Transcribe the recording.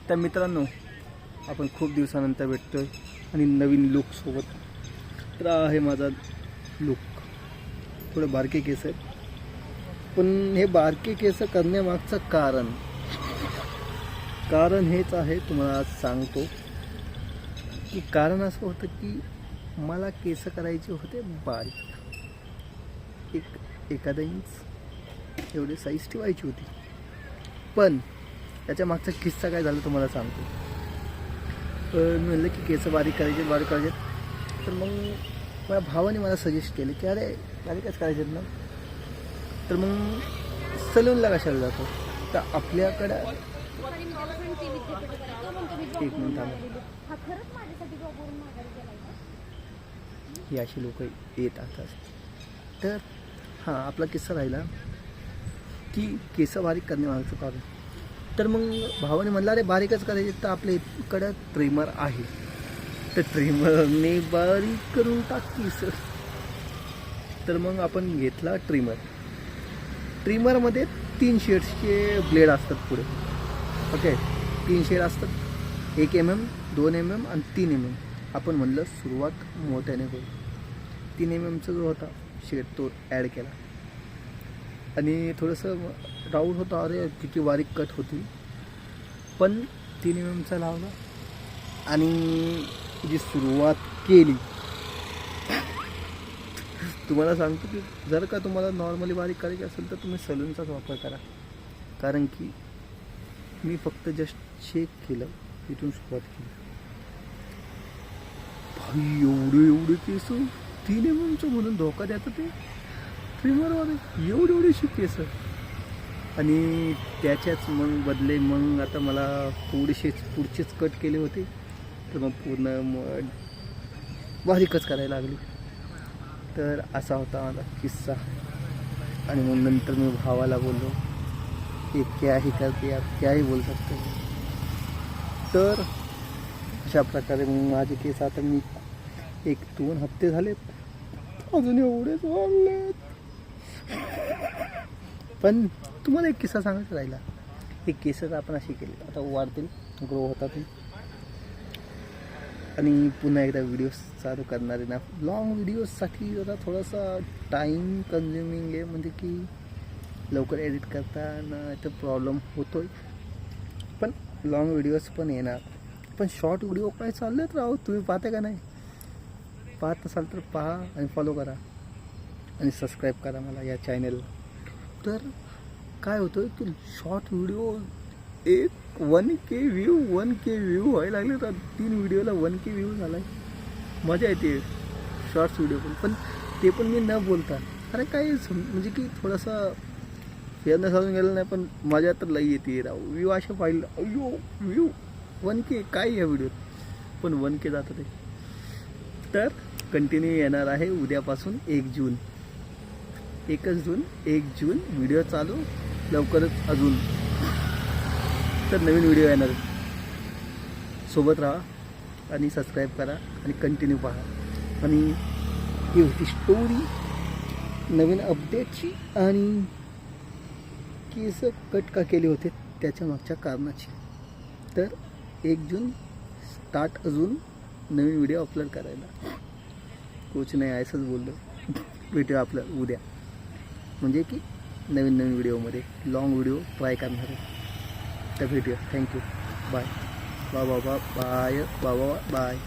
तर मित्रांनो, आपण खूप दिवसानंतर भेटतोय आणि नवीन लुक सोबत. तर आहे माझा लुक. थोडे बारके केस आहेत, पण हे बारके केस करण्यामागचं कारण हेच आहे. तुम्हाला आज सांगतो की कारण असं होतं की मला केस करायचे होते बारीक, एखादा इंच एवढी साईज ठेवायची होती. पण त्याच्या मागचा किस्सा काय झाला तुम्हाला सांगतो. मी म्हणलं की केस बारीक करायचे. तर मग माझ्या भावाने मला सजेस्ट केले की अरे बारीकच करायचे ना, तर मग सलूनला कशाला जातो. तर आपल्याकडं एक मिनिट ही अशी लोक येतात. तर हां, आपला किस्सा राहिला की केस बारीक करण्यामागचं कारण. तर मग भावाने म्हणलं अरे बारीकच करायचे, तर आपल्या इकडं ट्रिमर आहे, तर ट्रिमरने बारीक करून टाकीस. तर मग आपण घेतला ट्रिमरमध्ये 3 शेड्सचे ब्लेड असतात पुढे. ओके, 3 शेड असतात, 1 mm, 2 mm आणि 3 mm. आपण म्हणलं सुरुवात मोठ्याने करू. 3 mmचा जो होता शेड तो ॲड केला आणि थोडंसं राऊंड होता. अरे किती बारीक कट होती, पण 3 mmचा लावला आणि जी सुरुवात केली. तुम्हाला सांगतो की जर का तुम्हाला नॉर्मली बारीक करायची असेल तर तुम्ही सलूनचाच वापर करा. कारण की मी फक्त जस्ट चेक केलं, इथून सुरुवात केली. भाई एवढे केस 3 mmचं म्हणून धोका द्यायचं ते ट्रिमरवाले, एवढीशी केस. आणि त्याच्याच मग बदले मग आता मला थोडेसेच पुढचेच कट केले होते, तर मग पूर्ण बारीकच करायला लागली. तर असा होता माझा किस्सा. आणि मग नंतर मी भावाला बोललो, हे क्या ही करते आप, क्याही बोल सकते. तर अशा प्रकारे मग माझे केस आता मी 1-2 हप्ते झालेत, अजून एवढेच वाढलेत. पण तुम्हाला एक किस्सा सांगायचा राहिला. हे केस आपण असे केले, आता वाढतील, ग्रो होतात आणि पुन्हा एकदा व्हिडिओज चालू करणार आहे ना. लॉंग व्हिडिओजसाठी जरा थोडासा टाईम कन्झ्युमिंग आहे, म्हणजे की लवकर एडिट करताना तर प्रॉब्लेम होतोय. पण लॉंग व्हिडिओज पण येणार. पण शॉर्ट व्हिडिओ काय चाललेत राहू, तुम्ही पाहता का नाही? पाहत असाल तर पहा आणि फॉलो करा आणि सबस्क्राईब करा मला या चॅनलला. तर काय होतं की शॉर्ट व्हिडिओ 1K व्ह्यू व्हायला लागले. तर 3 व्हिडिओला 1K व्ह्यू झाला आहे. मजा येते शॉर्ट्स व्हिडिओ पण ते पण मी न बोलता. अरे काय म्हणजे की थोडासा फेअरनेस अजून गेलं नाही, पण मजा तर लई येते राहू. व्ह्यू अशा पाहिलं, अयो व्ह्यू 1K काय या व्हिडिओत, पण 1K जातं ते. तर कंटिन्यू येणार आहे उद्यापासून 1 जून व्हिडिओ चालू लवकरच. अजून तर नवीन व्हिडिओ येणार, सोबत राहा आणि सबस्क्राईब करा आणि कंटिन्यू पहा. आणि ही होती स्टोरी नवीन अपडेटची आणि केस कट का केले होते त्याच्या मागच्या कारणाची. तर 1 जून स्टार्ट अजून नवीन व्हिडिओ अपलोड करायला. कुछ नाही, असंच बोललो. भेटूया आपलं उद्या, म्हणजे की नवीन व्हिडिओमध्ये लॉंग व्हिडिओ ट्राय करणार आहे. तर भेटूया. थँक्यू. बाय. बाय.